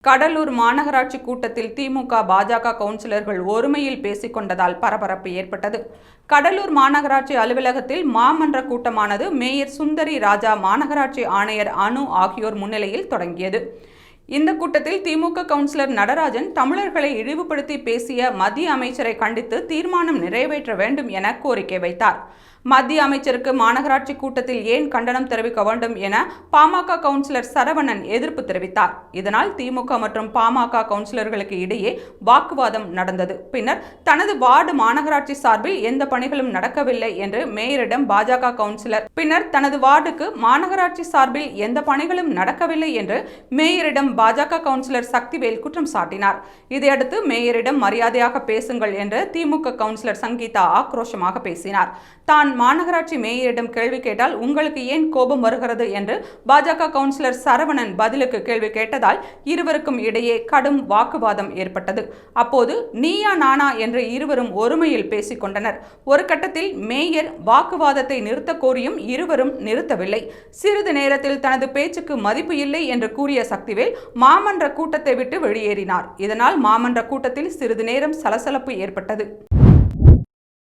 கடலூர் மாநகராட்சி கூட்டத்தில் திமுக, பாஜக கவுன்சிலர்கள் ஒருமையில் பேசிக் கொண்டதால் பரபரப்பு ஏற்பட்டது. கடலூர் மாநகராட்சி அலுவலகத்தில் மாமன்ற கூட்டமானது மேயர் சுந்தரி ராஜா, மாநகராட்சி ஆணையர் அனு ஆகியோர் முன்னிலையில் தொடங்கியது. இந்த கூட்டத்தில் திமுக கவுன்சிலர் நடராஜன் தமிழர்களை இழிவுபடுத்தி பேசிய மத்திய அமைச்சரை கண்டித்து தீர்மானம் நிறைவேற்ற வேண்டும் என கோரிக்கை வைத்தார். மத்திய அமைச்சருக்கு மாநகராட்சி கூட்டத்தில் ஏன் கண்டனம் தெரிவிக்க வேண்டும் என பாமக கவுன்சிலர் சரவணன் எதிர்ப்பு தெரிவித்தார். இதனால் திமுக மற்றும் பாமக கவுன்சிலர்களுக்கு இடையே வாக்குவாதம் நடந்தது. பின்னர் தனது வார்டு மாநகராட்சி சார்பில் எந்த பணிகளும் நடக்கவில்லை என்று மேயரிடம் பாஜக கவுன்சிலர் தனது வார்டுக்கு மாநகராட்சி சார்பில் எந்த பணிகளும் நடக்கவில்லை என்று மேயரிடம் பாஜக கவுன்சிலர் சக்திவேல் குற்றம் சாட்டினார். இதையடுத்து மேயரிடம் மரியாதையாக பேசுங்கள் என்று திமுக கவுன்சிலர் சங்கீதா ஆக்ரோஷமாக பேசினார். தான் மாநகராட்சி மேயரிடம் கேள்வி கேட்டால் உங்களுக்கு ஏன் கோபம் வருகிறது என்று பாஜக கவுன்சிலர் சரவணன் பதிலுக்கு கேள்வி கேட்டதால் இருவருக்கும் இடையே கடும் வாக்குவாதம் ஏற்பட்டது. அப்போது நீயா நானா என்று இருவரும் ஒருமையில் பேசிக் கொண்டனர். ஒரு கட்டத்தில் மேயர் வாக்குவாதத்தை நிறுத்த கோரியும் இருவரும் நிறுத்தவில்லை. சிறிது நேரத்தில் தனது பேச்சுக்கு மதிப்பு இல்லை என்று கூறிய சக்திவேல் மாமன்ற கூட்டத்தை விட்டு வெளியேறினார். இதனால் மாமன்ற கூட்டத்தில் சிறிது நேரம் சலசலப்பு ஏற்பட்டது.